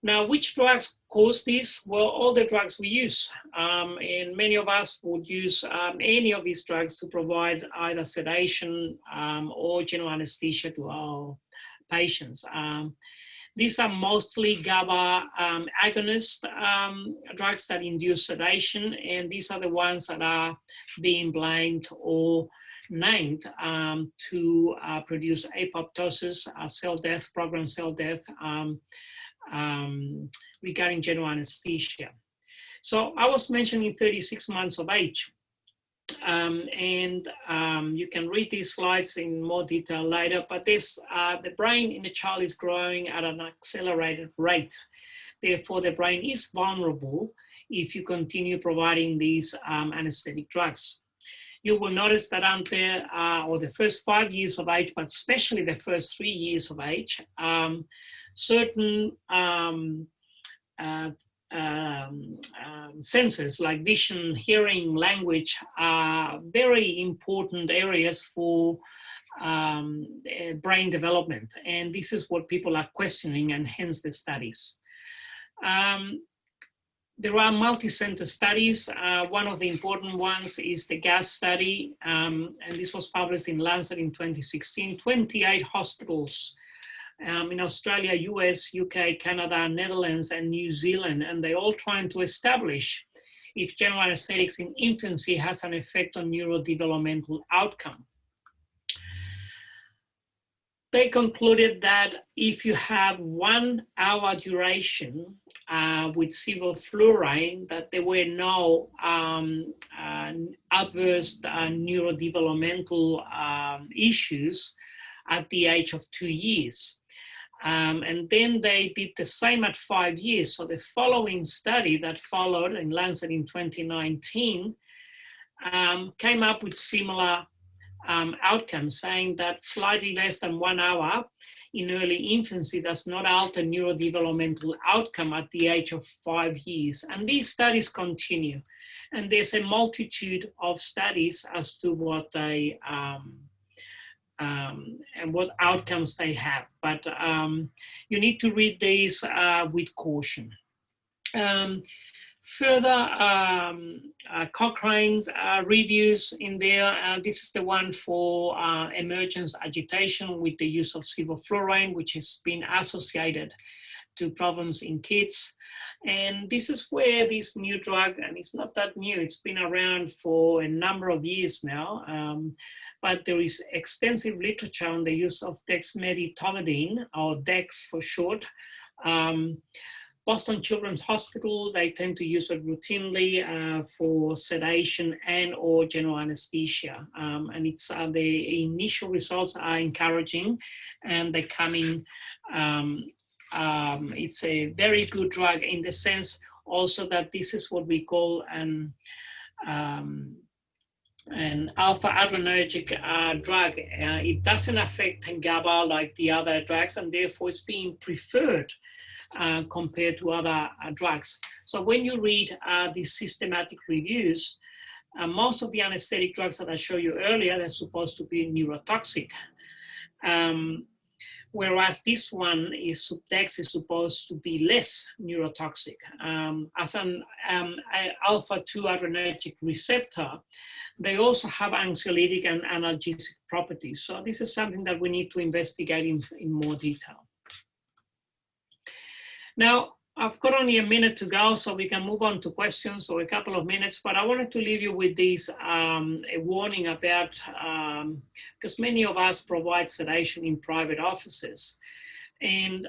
Now, which drugs cause this? Well, all the drugs we use, and many of us would use any of these drugs to provide either sedation or general anesthesia to our patients. These are mostly GABA agonist drugs that induce sedation, and these are the ones that are being blamed or named to produce apoptosis, cell death, programmed cell death, regarding general anesthesia. So I was mentioning 36 months of age. You can read these slides in more detail later, but this, the brain in the child is growing at an accelerated rate. Therefore, the brain is vulnerable if you continue providing these anesthetic drugs. You will notice that until or the first 5 years of age, but especially the first 3 years of age, certain senses like vision, hearing, language are very important areas for brain development. And this is what people are questioning, and hence the studies. There are multi-center studies. One of the important ones is the GAS study, and this was published in Lancet in 2016. 28 hospitals in Australia, US, UK, Canada, Netherlands, and New Zealand, and they're all trying to establish if general anesthetics in infancy has an effect on neurodevelopmental outcome. They concluded that if you have 1 hour duration with sevoflurane, that there were no adverse neurodevelopmental issues at the age of 2 years. And then they did the same at 5 years. So the following study that followed in Lancet in 2019 came up with similar outcomes, saying that slightly less than 1 hour in early infancy does not alter neurodevelopmental outcome at the age of 5 years. And these studies continue. And there's a multitude of studies as to what they and what outcomes they have. But you need to read these with caution. Further Cochrane's reviews in there, this is the one for emergence agitation with the use of sevoflurane, which has been associated to problems in kids. And this is where this new drug, and it's not that new, it's been around for a number of years now, but there is extensive literature on the use of dexmedetomidine, or DEX for short. Boston Children's Hospital, they tend to use it routinely for sedation and or general anesthesia. And it's the initial results are encouraging, and they're coming. It's a very good drug in the sense also that this is what we call an alpha adrenergic drug. It doesn't affect GABA like the other drugs, and therefore it's being preferred compared to other drugs. So when you read these systematic reviews, most of the anesthetic drugs that I showed you earlier, they're supposed to be neurotoxic. Whereas this one is Subdex is supposed to be less neurotoxic. As an alpha-2 adrenergic receptor, they also have anxiolytic and analgesic properties. So this is something that we need to investigate in more detail. Now, I've got only a minute to go, so we can move on to questions, or a couple of minutes, but I wanted to leave you with this, a warning about, because many of us provide sedation in private offices. And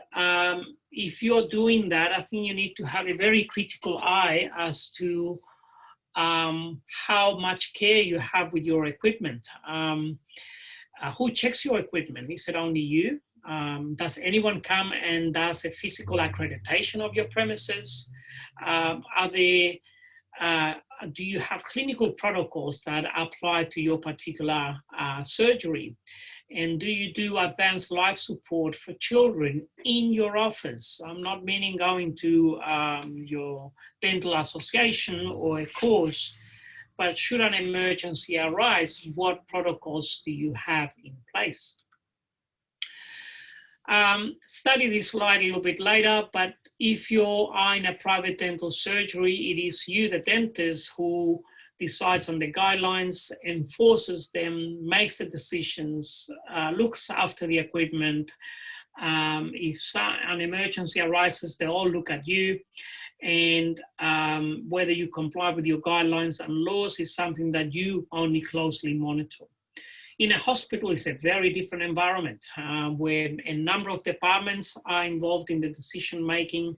if you're doing that, I think you need to have a very critical eye as to how much care you have with your equipment. Who checks your equipment? Is it only you? Does anyone come and does a physical accreditation of your premises? Do you have clinical protocols that apply to your particular surgery? And do you do advanced life support for children in your office? I'm not meaning going to your dental association or a course, but should an emergency arise, what protocols do you have in place? Study this slide a little bit later, but if you are in a private dental surgery, it is you, the dentist, who decides on the guidelines, enforces them, makes the decisions, looks after the equipment. If an emergency arises, they all look at you, and whether you comply with your guidelines and laws is something that you only closely monitor. In a hospital, it's a very different environment where a number of departments are involved in the decision-making,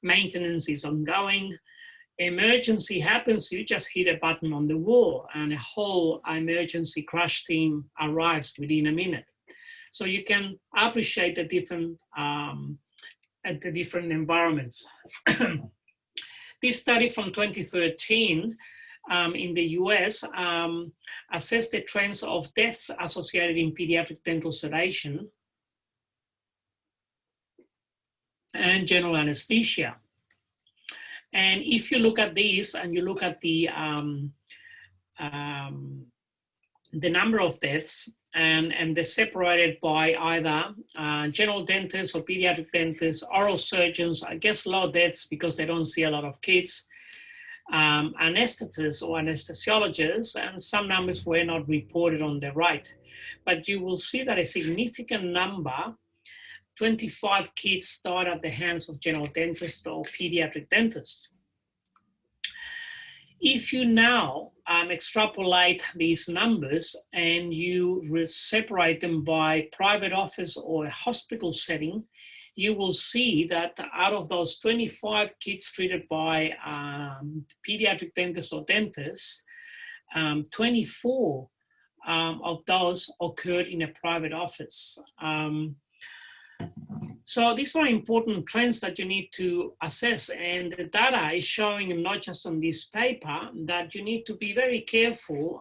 maintenance is ongoing. Emergency happens, you just hit a button on the wall and a whole emergency crash team arrives within a minute. So you can appreciate the different environments. This study from 2013 in the US assessed the trends of deaths associated in pediatric dental sedation and general anesthesia. And if you look at this and you look at the number of deaths, and they're separated by either general dentists or pediatric dentists, oral surgeons, I guess low deaths because they don't see a lot of kids, anesthetists or anesthesiologists, and some numbers were not reported on the right. But you will see that a significant number, 25 kids, died at the hands of general dentists or pediatric dentists. If you now extrapolate these numbers and you separate them by private office or a hospital setting, you will see that out of those 25 kids treated by pediatric dentists or dentists, 24 of those occurred in a private office. So these are important trends that you need to assess, and the data is showing, not just on this paper, that you need to be very careful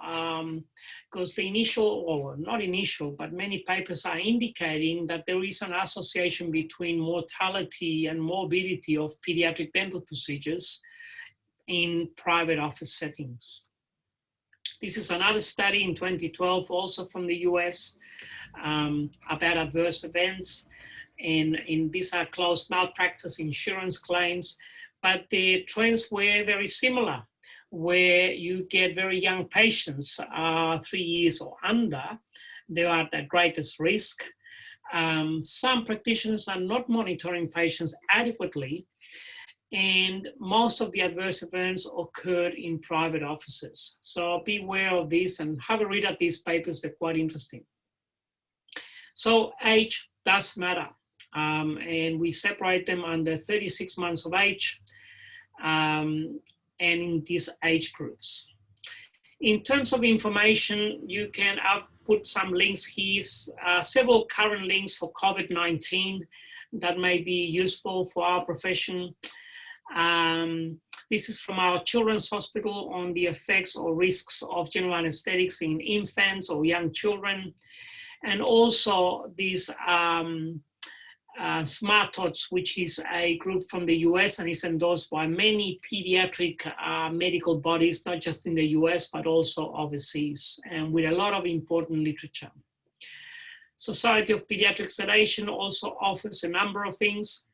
because the initial, or not initial, but many papers are indicating that there is an association between mortality and morbidity of pediatric dental procedures in private office settings. This is another study in 2012, also from the US, about adverse events. And these are closed malpractice insurance claims, but the trends were very similar, where you get very young patients, 3 years or under, they are at the greatest risk. Some practitioners are not monitoring patients adequately, and most of the adverse events occurred in private offices. So be aware of this and have a read at these papers, they're quite interesting. So age does matter. And we separate them under 36 months of age and in these age groups. In terms of information, you can put some links here, several current links for COVID-19 that may be useful for our profession. This is from our children's hospital on the effects or risks of general anesthetics in infants or young children. And also these Smart Tots, which is a group from the US and is endorsed by many pediatric medical bodies, not just in the US, but also overseas, and with a lot of important literature. Society of Pediatric Sedation also offers a number of things.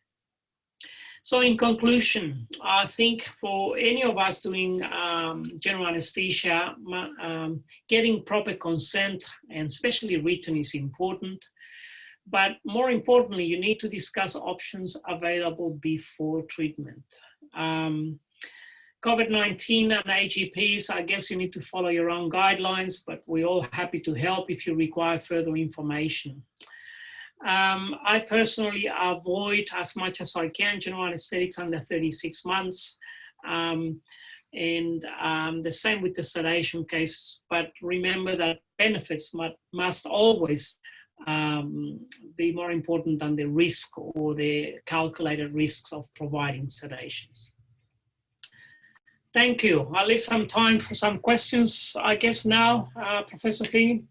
So in conclusion, I think for any of us doing general anesthesia, getting proper consent, and especially written, is important. But more importantly, you need to discuss options available before treatment. COVID-19 and AGPs, I guess you need to follow your own guidelines, but we're all happy to help if you require further information. I personally avoid as much as I can general anesthetics under 36 months. And the same with the sedation cases, but remember that benefits must always be more important than the risk or the calculated risks of providing sedations. Thank you. I'll leave some time for some questions, I guess now, Professor Figen.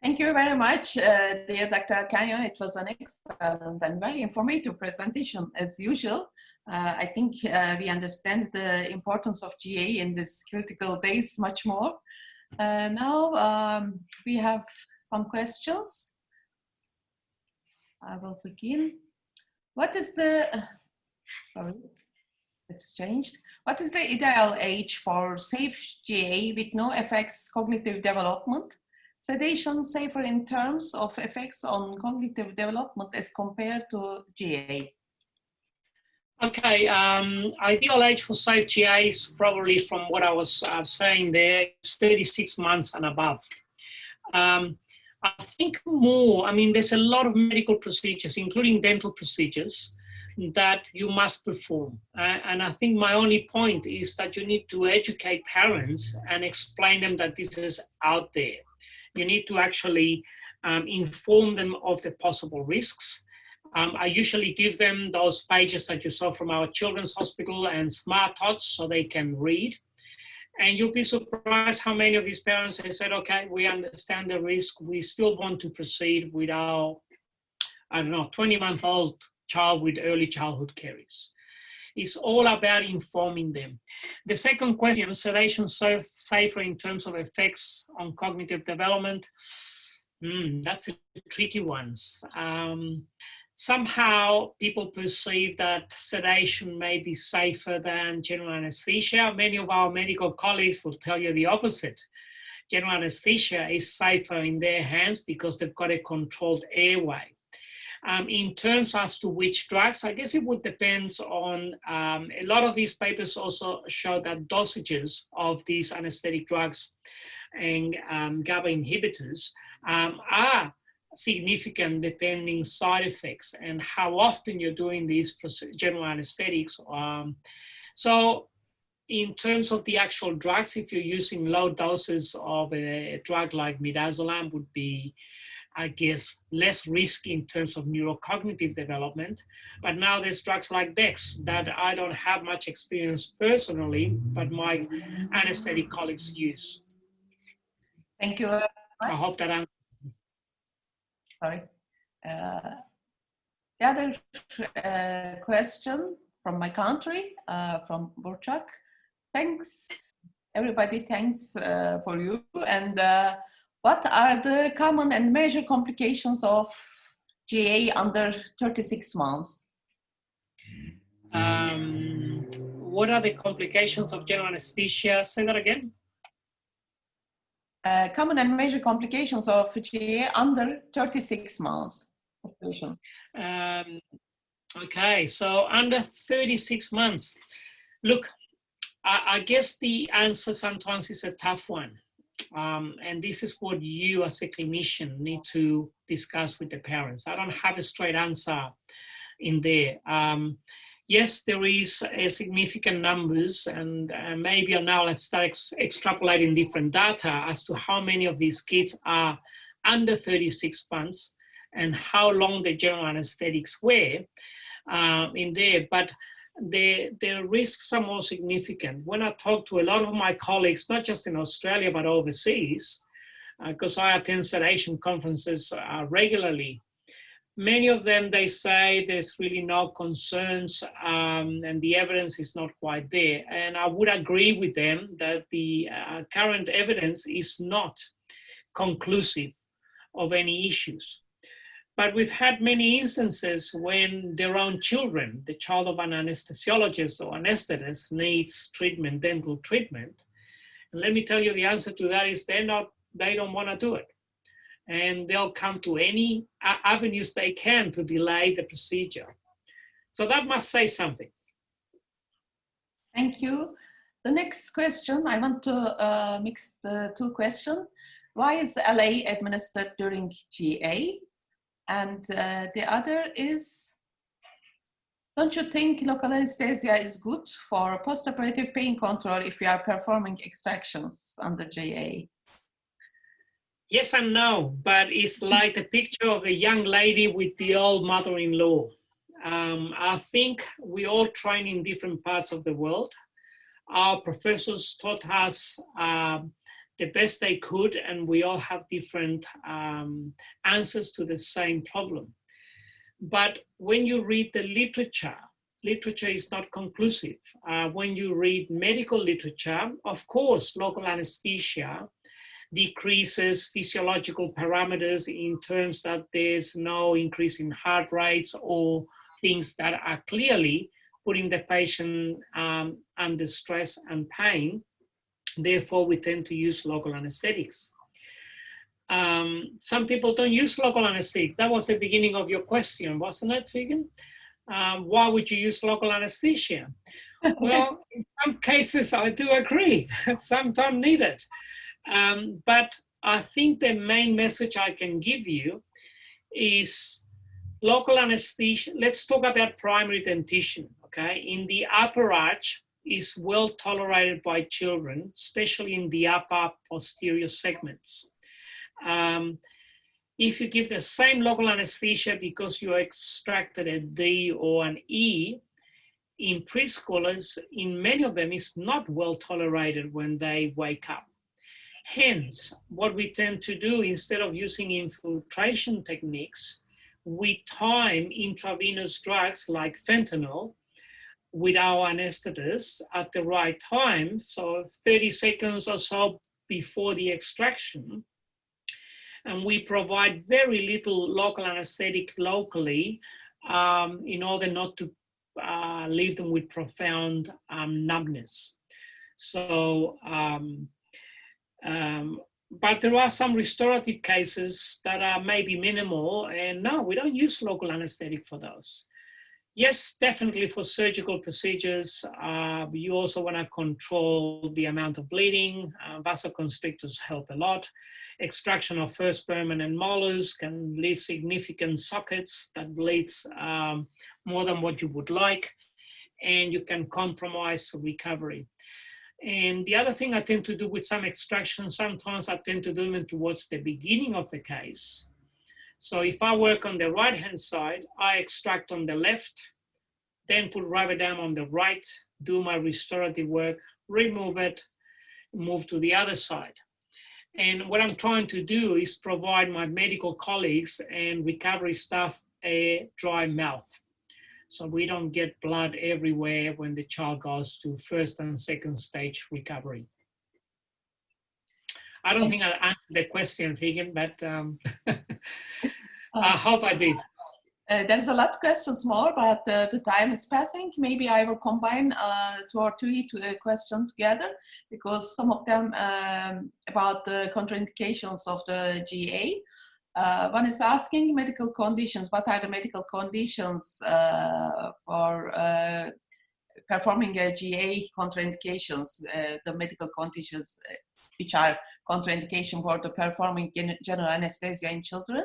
Thank you very much, dear Dr. Alcaino. It was an excellent and very informative presentation as usual. I think we understand the importance of GA in these critical days much more. Now we have some questions. I will begin. What is the, sorry, it's changed. What is the ideal age for safe GA with no effects cognitive development? Sedation safer in terms of effects on cognitive development as compared to GA? Okay, ideal age for safe GA is probably from what I was saying there, is 36 months and above. I think more, I mean, there's a lot of medical procedures, including dental procedures, that you must perform. And I think my only point is that you need to educate parents and explain them that this is out there. You need to actually inform them of the possible risks. I usually give them those pages that you saw from our children's hospital and smart tots so they can read. And you'll be surprised how many of these parents have said, okay, we understand the risk. We still want to proceed with our, 20-month-old child with early childhood caries. It's all about informing them. The second question, sedation safer in terms of effects on cognitive development. That's a tricky one. Somehow people perceive that sedation may be safer than general anesthesia. Many of our medical colleagues will tell you the opposite. General anesthesia is safer in their hands because they've got a controlled airway. In terms as to which drugs, I guess it would depend on, a lot of these papers also show that dosages of these anesthetic drugs and GABA inhibitors are significant depending side effects and how often you're doing these general anesthetics. So in terms of the actual drugs, if you're using low doses of a drug like midazolam would be, I guess, less risky in terms of neurocognitive development. But now there's drugs like Dex that I don't have much experience personally, but my anesthetic colleagues use. Thank you very much. I hope that answers. Sorry. The other question from my country, from Burçak. Thanks, everybody, thanks for you. And what are the common and major complications of GA under 36 months? What are the complications of general anesthesia? Say that again. Common and major complications of GA under 36 months of patient. Okay, so under 36 months. Look, I guess the answer sometimes is a tough one. And this is what you as a clinician need to discuss with the parents. I don't have a straight answer in there. Yes, there is a significant numbers, and maybe now let's start extrapolating different data as to how many of these kids are under 36 months and how long the general anesthetics were in there. But the risks are more significant. When I talk to a lot of my colleagues, not just in Australia, but overseas, because I attend sedation conferences regularly, many of them, they say there's really no concerns and the evidence is not quite there. And I would agree with them that the current evidence is not conclusive of any issues. But we've had many instances when their own children, the child of an anesthesiologist or anaesthetist needs treatment, dental treatment. And let me tell you, the answer to that is they don't want to do it. And they'll come to any avenues they can to delay the procedure. So that must say something. Thank you. The next question, I want to mix the two questions. Why is LA administered during GA? And the other is, don't you think local anesthesia is good for postoperative pain control if we are performing extractions under GA? Yes and no, but it's like the picture of the young lady with the old mother-in-law. I think we all train in different parts of the world. Our professors taught us the best they could, and we all have different answers to the same problem. But when you read the literature is not conclusive. When you read medical literature, of course, local anesthesia decreases physiological parameters in terms that there's no increase in heart rates or things that are clearly putting the patient under stress and pain. Therefore, we tend to use local anesthetics. Some people don't use local anesthetic. That was the beginning of your question, wasn't it, Figen? Why would you use local anesthesia? Well, in some cases, I do agree. Some don't need it. But I think the main message I can give you is local anesthesia. Let's talk about primary dentition, okay? In the upper arch, is well tolerated by children, especially in the upper posterior segments. If you give the same local anesthesia because you extracted a D or an E, in preschoolers, in many of them, is not well tolerated when they wake up. Hence, what we tend to do, instead of using infiltration techniques, we time intravenous drugs like fentanyl with our anaesthetists at the right time, so 30 seconds or so before the extraction. And we provide very little local anesthetic locally in order not to leave them with profound numbness. So, but there are some restorative cases that are maybe minimal, and no, we don't use local anesthetic for those. Yes, definitely for surgical procedures, you also want to control the amount of bleeding. Vasoconstrictors help a lot. Extraction of first permanent molars can leave significant sockets that bleeds more than what you would like, and you can compromise recovery. And the other thing I tend to do with some extractions, sometimes I tend to do them towards the beginning of the case. So if I work on the right-hand side, I extract on the left, then put Riverdam on the right, do my restorative work, remove it, move to the other side. And what I'm trying to do is provide my medical colleagues and recovery staff a dry mouth, so we don't get blood everywhere when the child goes to first and second stage recovery. I don't think I answered the question, Figen, but I hope I did. There's a lot of questions more, but the time is passing. Maybe I will combine 2 or 3 questions together, because some of them about the contraindications of the GA. One is asking medical conditions. What are the medical conditions for performing a GA contraindications, the medical conditions which are contraindication for the performing general anesthesia in children?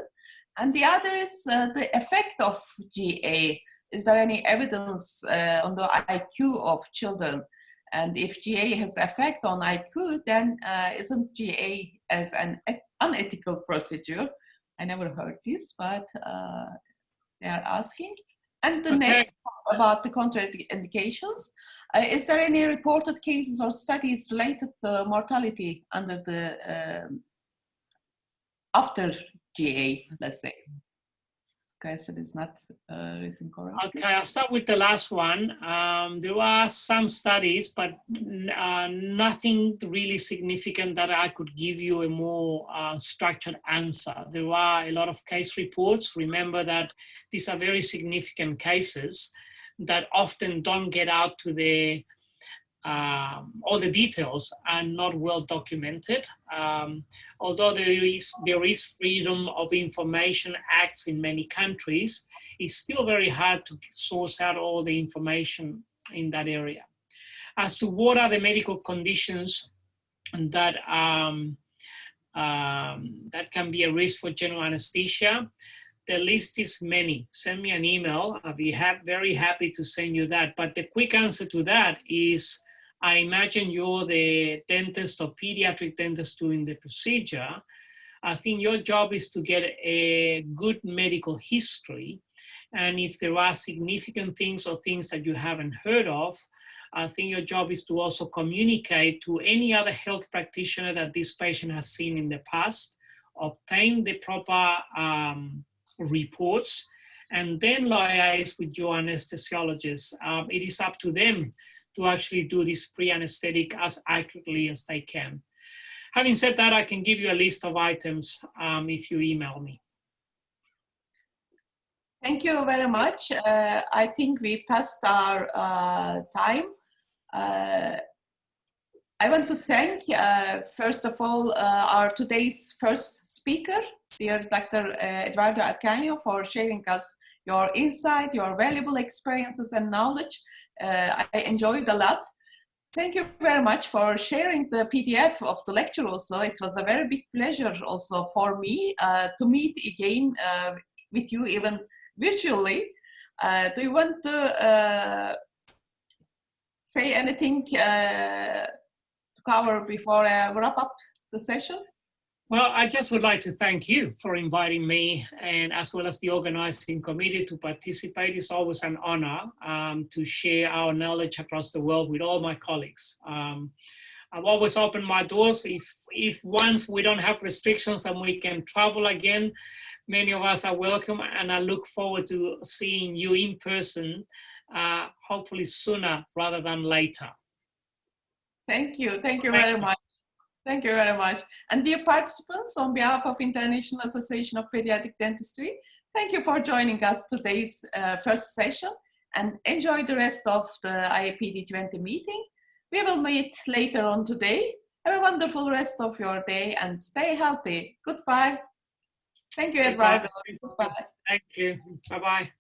And the other is the effect of GA. Is there any evidence on the IQ of children? And if GA has effect on IQ, then isn't GA as an unethical procedure? I never heard this, but they are asking. And the next about the contraindications, is there any reported cases or studies related to mortality under the after GA, let's say? Question is not written correctly. Okay, I'll start with the last one. There are some studies, but nothing really significant that I could give you a more structured answer. There are a lot of case reports. Remember that these are very significant cases that often don't get out to the all the details are not well documented. Although there is freedom of information acts in many countries, it's still very hard to source out all the information in that area. As to what are the medical conditions that that can be a risk for general anesthesia, the list is many. Send me an email. I'll be very happy to send you that. But the quick answer to that is, I imagine you're the dentist or pediatric dentist doing the procedure. I think your job is to get a good medical history And if there are significant things or things that you haven't heard of, I think your job is to also communicate to any other health practitioner that this patient has seen in the past, obtain the proper reports, and then liaise with your anesthesiologist. It is up to them to actually do this pre-anesthetic as accurately as they can. Having said that, I can give you a list of items if you email me. Thank you very much. I think we passed our time. I want to thank, first of all, our today's first speaker, dear Dr. Eduardo Alcaino, for sharing us your insight, your valuable experiences and knowledge. I enjoyed a lot. Thank you very much for sharing the PDF of the lecture also. It was a very big pleasure also for me to meet again with you, even virtually. Do you want to say anything to cover before I wrap up the session? Well, I just would like to thank you for inviting me, and as well as the organizing committee to participate. It's always an honor to share our knowledge across the world with all my colleagues. I've always opened my doors. If once we don't have restrictions and we can travel again, many of us are welcome, and I look forward to seeing you in person, hopefully sooner rather than later. Thank you very much. Thank you very much. And dear participants, on behalf of International Association of Pediatric Dentistry, thank you for joining us today's first session, and enjoy the rest of the IAPD20 meeting. We will meet later on today. Have a wonderful rest of your day and stay healthy. Goodbye. Thank you, Eduardo. Goodbye. Thank you. Bye-bye.